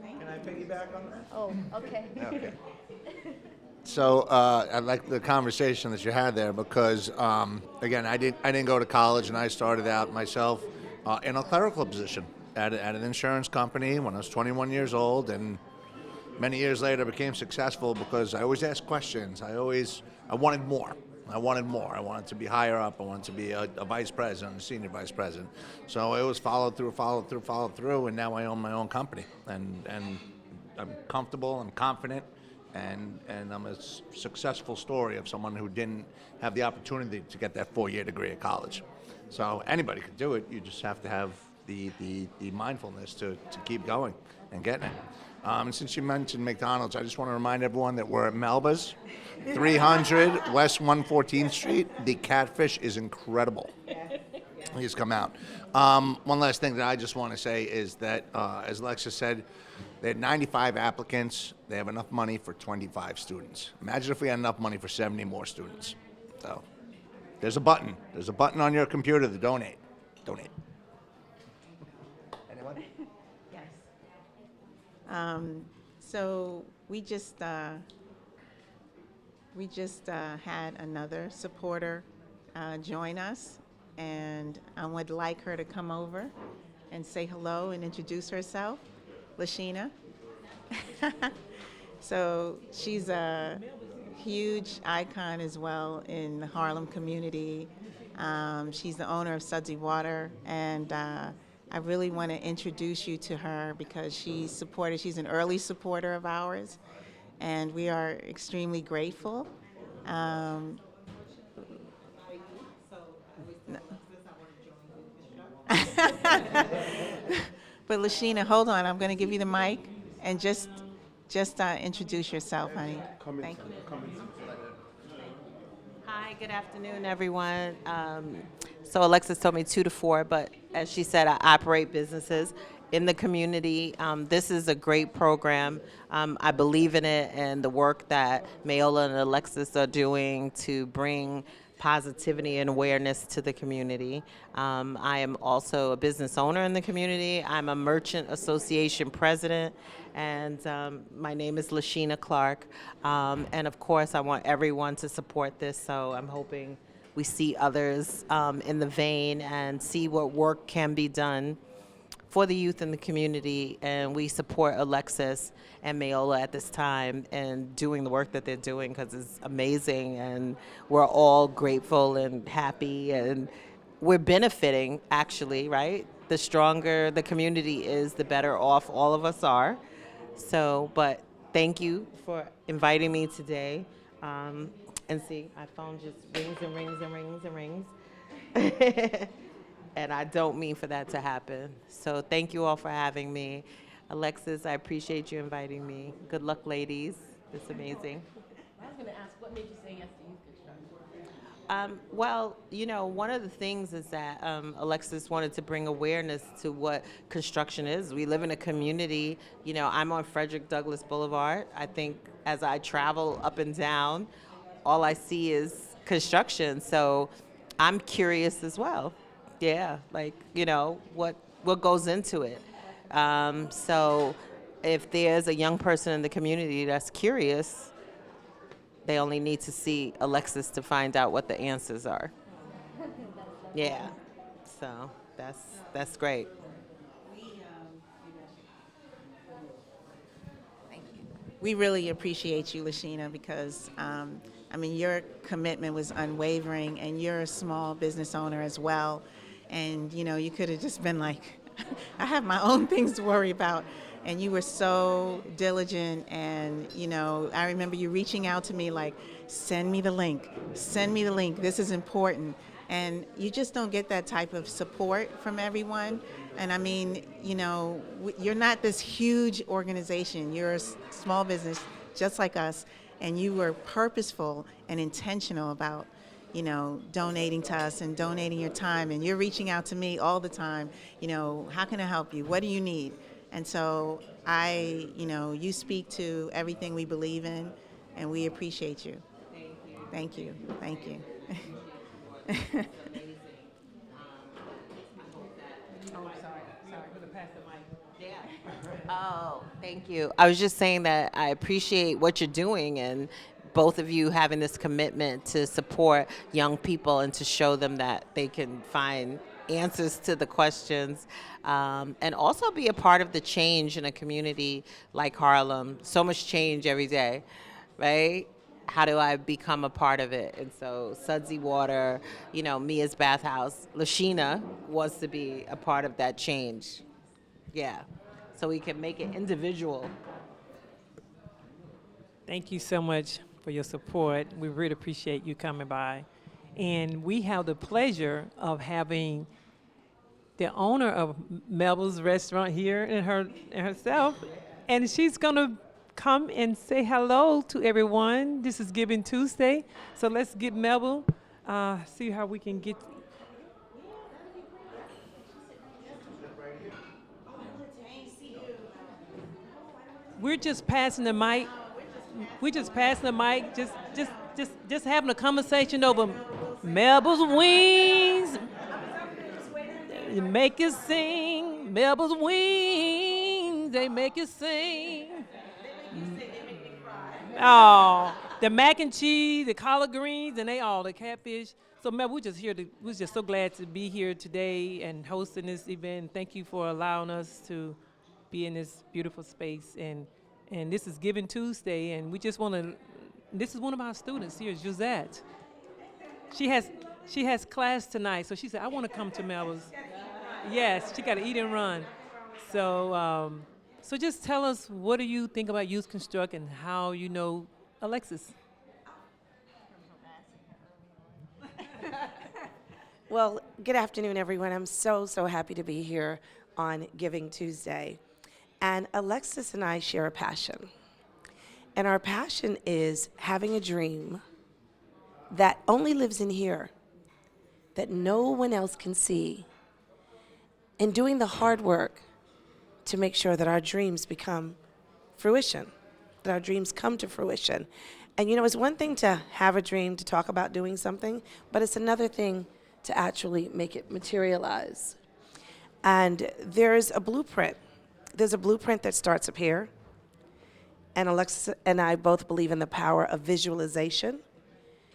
Can I piggyback on that? Oh, okay. Okay. So I like the conversation that you had there, because again, I didn't go to college, and I started out myself in a clerical position at an insurance company when I was 21 years old, and many years later became successful because I always asked questions. I wanted more. I wanted to be higher up. I wanted to be a vice president, a senior vice president. So it was followed through, and now I own my own company, and I'm comfortable, I'm confident, and I'm a successful story of someone who didn't have the opportunity to get that 4-year degree at college. So anybody can do it. You just have to have the mindfulness to keep going and getting it. And since you mentioned McDonald's, I just want to remind everyone that we're at Melba's, 300 West 114th Street. The catfish is incredible. Please come out. One last thing that I just want to say is that, as Alexis said, they had 95 applicants. They have enough money for 25 students. Imagine if we had enough money for 70 more students. So there's a button. There's a button on your computer to donate. Donate. Anyone? So we just had another supporter join us, and I would like her to come over and say hello and introduce herself. Lashina. So she's a huge icon as well in the Harlem community. She's the owner of Sudsy Water, and I really want to introduce you to her because she's an early supporter of ours, and we are extremely grateful. But Lashina, hold on, I'm going to give you the mic, and just introduce yourself, honey. Thank you. Hi, good afternoon, everyone. So Alexis told me 2 to 4, but as she said, I operate businesses in the community. This is a great program. I believe in it and the work that MaeOla and Alexis are doing to bring positivity and awareness to the community. I am also a business owner in the community. I'm a merchant association president, and my name is Lashina Clark. And of course, I want everyone to support this, so I'm hoping we see others in the vein and see what work can be done for the youth in the community, and we support Alexis and MaeOla at this time and doing the work that they're doing because it's amazing, and we're all grateful and happy, and we're benefiting actually, right? The stronger the community is, the better off all of us are. So, but thank you for inviting me today. And see, my phone just rings and rings and rings and rings. And I don't mean for that to happen. So thank you all for having me. Alexis, I appreciate you inviting me. Good luck, ladies. It's amazing. I was going to ask, what made you say yes to youth construction? Well, you know, one of the things is that Alexis wanted to bring awareness to what construction is. We live in a community. You know, I'm on Frederick Douglass Boulevard. I think as I travel up and down, all I see is construction. So I'm curious as well. Yeah, like, you know, what goes into it. So if there's a young person in the community that's curious, they only need to see Alexis to find out what the answers are. Yeah, so that's great. We really appreciate you, Lashina, because I mean, your commitment was unwavering, and you're a small business owner as well. And you know, you could have just been like, I have my own things to worry about. And you were so diligent, and you know, I remember you reaching out to me like, send me the link, this is important. And you just don't get that type of support from everyone. And I mean, you know, you're not this huge organization, you're a small business just like us, and you were purposeful and intentional about, you know, donating to us and donating your time, and you're reaching out to me all the time, you know, how can I help you? What do you need? And so you know, you speak to everything we believe in, and we appreciate you. Thank you. Thank you. Thank you. Oh, thank you. I was just saying that I appreciate what you're doing, and both of you having this commitment to support young people and to show them that they can find answers to the questions, and also be a part of the change in a community like Harlem. So much change every day, right? How do I become a part of it? And so Sudsy Water, you know, Mia's Bathhouse, Lashina wants to be a part of that change. Yeah, so we can make it individual. Thank you so much for your support. We really appreciate you coming by. And we have the pleasure of having the owner of Melba's restaurant here and herself. And she's going to come and say hello to everyone. This is Giving Tuesday. So let's get Melba, see how we can get. We're just passing the mic. We're just passing the mic, just having a conversation over Melba's wings. They make you sing. Melba's wings, they make you sing. Oh, the mac and cheese, the collard greens, and the catfish. So Melba, we're just so glad to be here today and hosting this event. Thank you for allowing us to be in this beautiful space. And this is Giving Tuesday, and we just want to. This is one of our students here, Juzette. She has class tonight, so she said, I want to come to Melba's. Yes, she got to eat and run. So, so just tell us, what do you think about Youth Construct and how you know Alexis? Well, good afternoon, everyone. I'm so happy to be here on Giving Tuesday. And Alexis and I share a passion. And our passion is having a dream that only lives in here, that no one else can see, and doing the hard work to make sure that our dreams become fruition, that our dreams come to fruition. And it's one thing to have a dream, to talk about doing something, but it's another thing to actually make it materialize. And there's a blueprint. There's a blueprint that starts up here. And Alexis and I both believe in the power of visualization.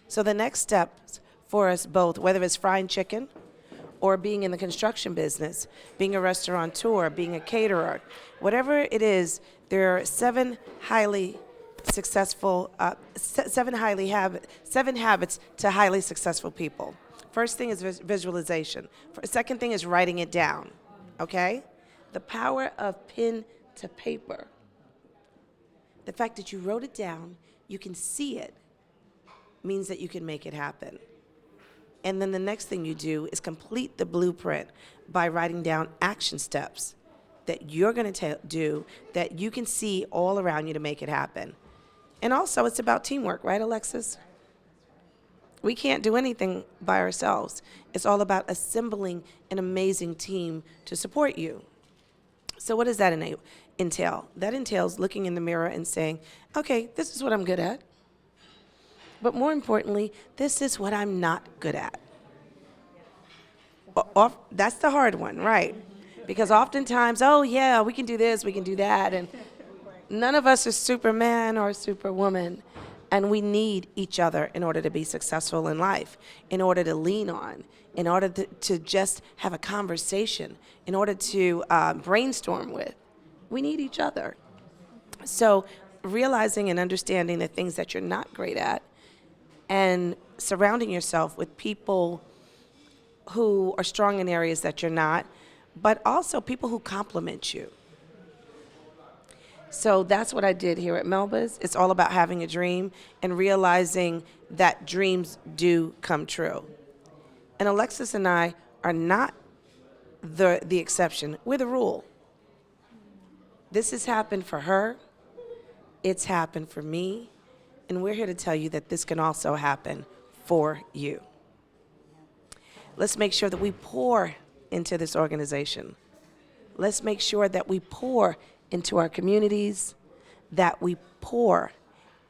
So the next steps for us both, whether it's frying chicken or being in the construction business, being a restaurateur, being a caterer, whatever it is, there are seven habits to highly successful people. First thing is visualization. Second thing is writing it down, okay? The power of pen to paper. The fact that you wrote it down, you can see it, means that you can make it happen. And then the next thing you do is complete the blueprint by writing down action steps that you're going to do that you can see all around you to make it happen. And also, it's about teamwork, right, Alexis? We can't do anything by ourselves. It's all about assembling an amazing team to support you. So what does that entail? That entails looking in the mirror and saying, okay, this is what I'm good at. But more importantly, this is what I'm not good at. That's the hard one, right? Because oftentimes, oh yeah, we can do this, we can do that, and none of us is Superman or Superwoman, and we need each other in order to be successful in life, in order to lean on, in order to just have a conversation, in order to brainstorm with. We need each other. So realizing and understanding the things that you're not great at and surrounding yourself with people who are strong in areas that you're not, but also people who compliment you. So that's what I did here at Melba's. It's all about having a dream and realizing that dreams do come true. And Alexis and I are not the exception. We're the rule. This has happened for her. It's happened for me. And we're here to tell you that this can also happen for you. Let's make sure that we pour into this organization. Let's make sure that we pour into our communities, that we pour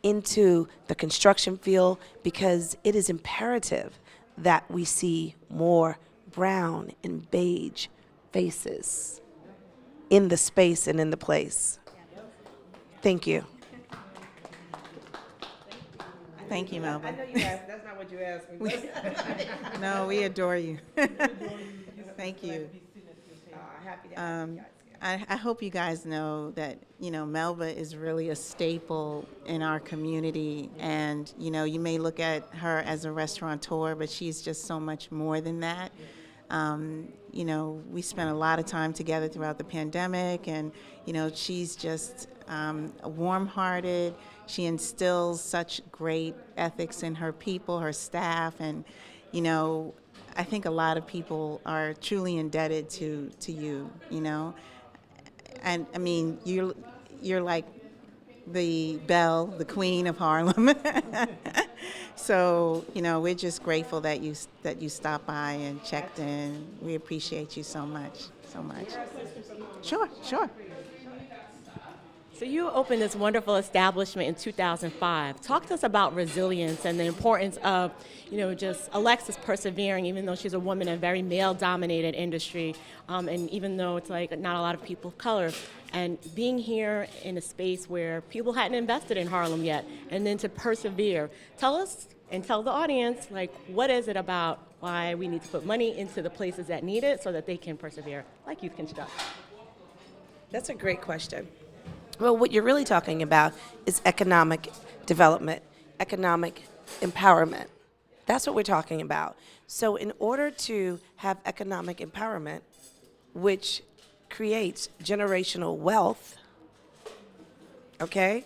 into the construction field, because it is imperative that we see more brown and beige faces in the space and in the place. Thank you. Thank you, Melba. I know you asked. That's not what you asked me. No, we adore you. Thank you. Happy to have you guys. I hope you guys know that, Melba is really a staple in our community. And, you may look at her as a restaurateur, but she's just so much more than that. We spent a lot of time together throughout the pandemic, and, she's just warm-hearted. She instills such great ethics in her people, her staff, and, I think a lot of people are truly indebted to you, And I mean, you're like the belle, the queen of Harlem. So, we're just grateful that you stopped by and checked in. We appreciate you so much, so much. Sure. So you opened this wonderful establishment in 2005. Talk to us about resilience and the importance of, just Alexis persevering, even though she's a woman in a very male-dominated industry, and even though it's like not a lot of people of color, and being here in a space where people hadn't invested in Harlem yet, and then to persevere. Tell us and tell the audience, what is it about why we need to put money into the places that need it so that they can persevere, like Youth Construct? That's a great question. Well, what you're really talking about is economic development, economic empowerment. That's what we're talking about. So in order to have economic empowerment, which creates generational wealth, okay?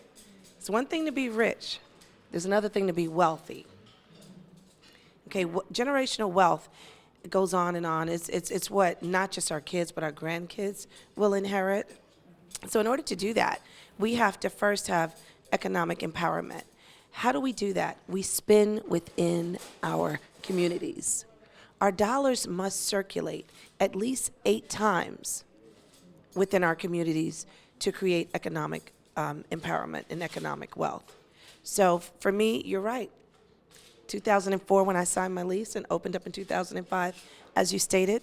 It's one thing to be rich. There's another thing to be wealthy. Okay, generational wealth goes on and on. It's what not just our kids, but our grandkids will inherit. So in order to do that, we have to first have economic empowerment. How do we do that? We spin within our communities. Our dollars must circulate at least 8 times within our communities to create economic empowerment and economic wealth. So for me, you're right. 2004, when I signed my lease and opened up in 2005, as you stated,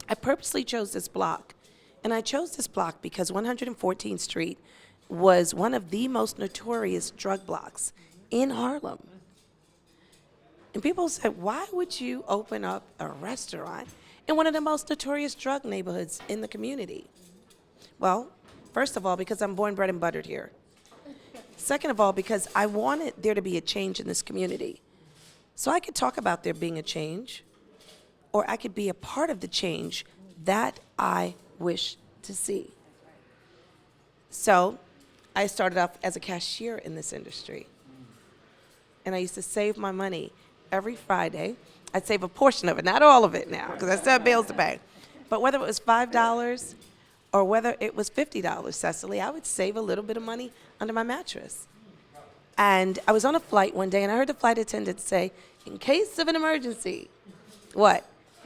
I purposely chose this block. And I chose this block because 114th Street was one of the most notorious drug blocks in Harlem. And people said, why would you open up a restaurant in one of the most notorious drug neighborhoods in the community? Well, first of all, because I'm born, bred, and buttered here. Second of all, because I wanted there to be a change in this community. So I could talk about there being a change, or I could be a part of the change that I wish to see. So I started off as a cashier in this industry. And I used to save my money every Friday. I'd save a portion of it, not all of it now, because I still have bills to pay. But whether it was $5 or whether it was $50, Cecily, I would save a little bit of money under my mattress. And I was on a flight one day, and I heard the flight attendant say, in case of an emergency, what?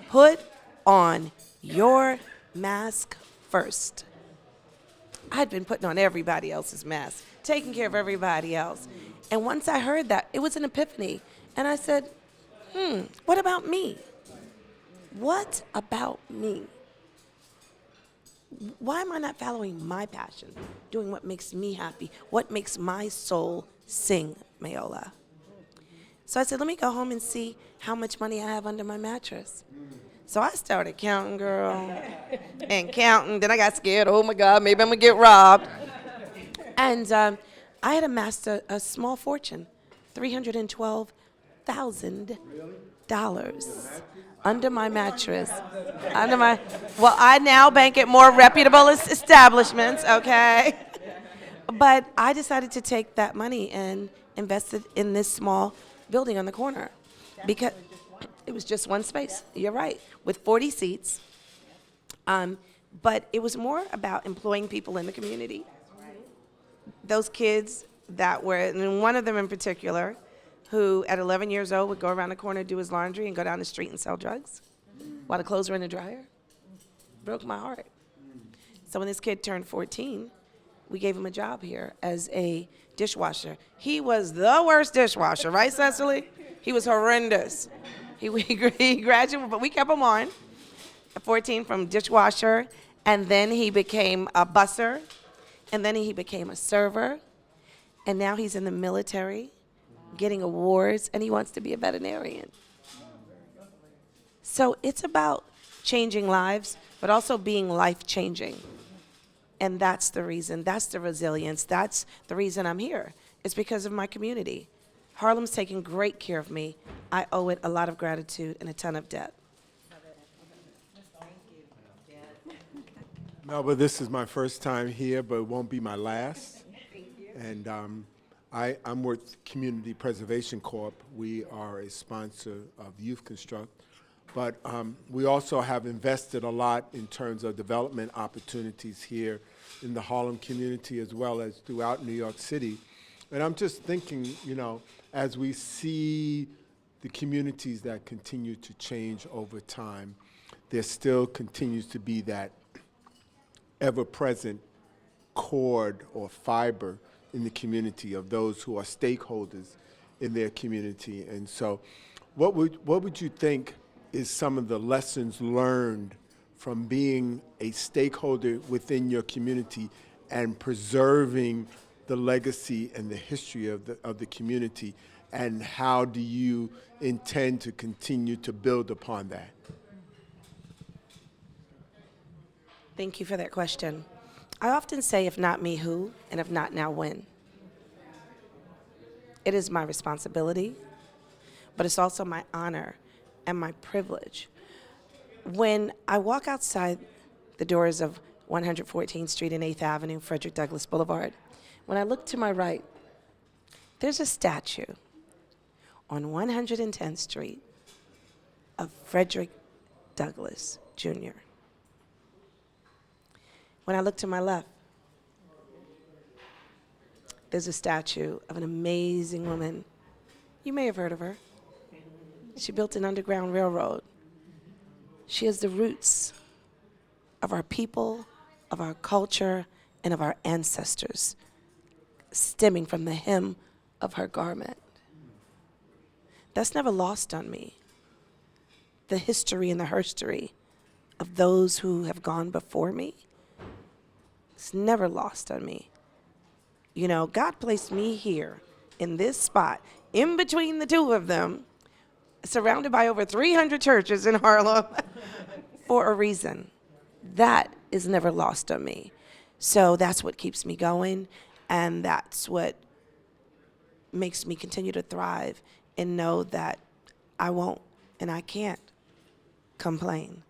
Put on your mask first. I had been putting on everybody else's mask, taking care of everybody else. And once I heard that, it was an epiphany. And I said, what about me? What about me? Why am I not following my passion, doing what makes me happy, what makes my soul sing, MaeOla? So I said, let me go home and see how much money I have under my mattress. So I started counting, girl, and counting. Then I got scared. Oh, my God, maybe I'm going to get robbed. And I had amassed a small fortune, $312,000 under my mattress. Well, I now bank at more reputable establishments, okay? But I decided to take that money and invest it in this small building on the corner because it was just one space. You're right, with 40 seats. But it was more about employing people in the community. Those kids that were, and one of them in particular, who at 11 years old would go around the corner, do his laundry, and go down the street and sell drugs while the clothes were in the dryer. Broke my heart. So when this kid turned 14, we gave him a job here as a dishwasher. He was the worst dishwasher, right, Cecily? He was horrendous. He graduated, but we kept him on at 14 from dishwasher, and then he became a busser, and then he became a server, and now he's in the military getting awards, and he wants to be a veterinarian. So it's about changing lives, but also being life-changing. And that's the reason, that's the resilience, that's the reason I'm here. It's because of my community. Harlem's taken great care of me. I owe it a lot of gratitude and a ton of debt. Melba, this is my first time here, but it won't be my last. And I'm with Community Preservation Corp. We are a sponsor of Youth Construct. But we also have invested a lot in terms of development opportunities here in the Harlem community as well as throughout New York City. And I'm just thinking, you know, as we see the communities that continue to change over time, there still continues to be that ever-present cord or fiber in the community of those who are stakeholders in their community. And so what would you think is some of the lessons learned from being a stakeholder within your community and preserving the legacy and the history of the community, and how do you intend to continue to build upon that? Thank you for that question. I often say, if not me, who? And if not now, when? It is my responsibility, but it's also my honor and my privilege. When I walk outside the doors of 114th Street and 8th Avenue, Frederick Douglass Boulevard, when I look to my right, there's a statue on 110th Street of Frederick Douglass, Jr. When I look to my left, there's a statue of an amazing woman. You may have heard of her. She built an underground railroad. She has the roots of our people, of our culture, and of our ancestors stemming from the hem of her garment. That's never lost on me. The history and the herstory of those who have gone before me, it's never lost on me. You know, God placed me here in this spot, in between the two of them, surrounded by over 300 churches in Harlem, for a reason. That is never lost on me. So that's what keeps me going, and that's what makes me continue to thrive and know that I won't and I can't complain.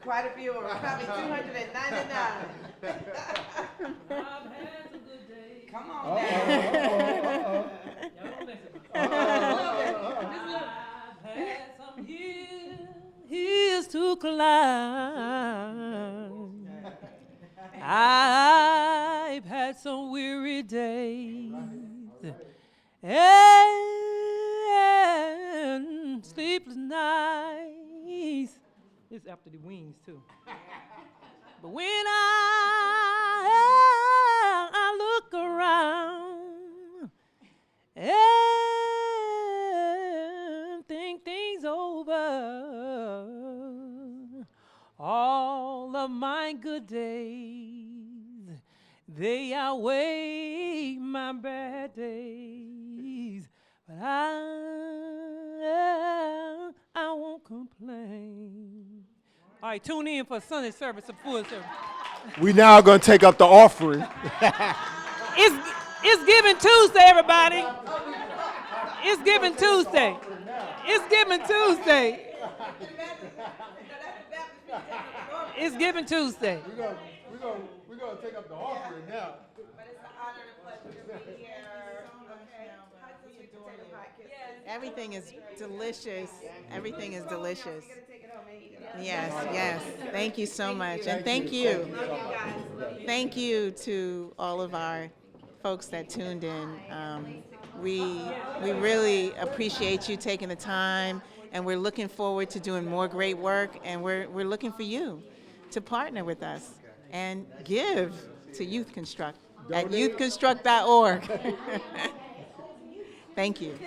Quite a few, or probably 299. Come on now. Hills to climb. I've had some weary days and sleepless nights. It's after the wings too. But when I look around and think things over, all of my good days, they outweigh my bad days. But I won't complain. All right, tune in for Sunday service, a full service. We now going to take up the offering. It's Giving Tuesday, everybody. It's Giving Tuesday. It's Giving Tuesday. It's Giving Tuesday. We're going to take up the offering now. But it's an honor and a pleasure to be here. Everything is delicious. Everything is delicious. Yes, yes. Thank you so much. And thank you. Thank you to all of our folks that tuned in. We really appreciate you taking the time, and we're looking forward to doing more great work, and we're looking for you to partner with us and give to Youth Construct at youthconstruct.org. Thank you.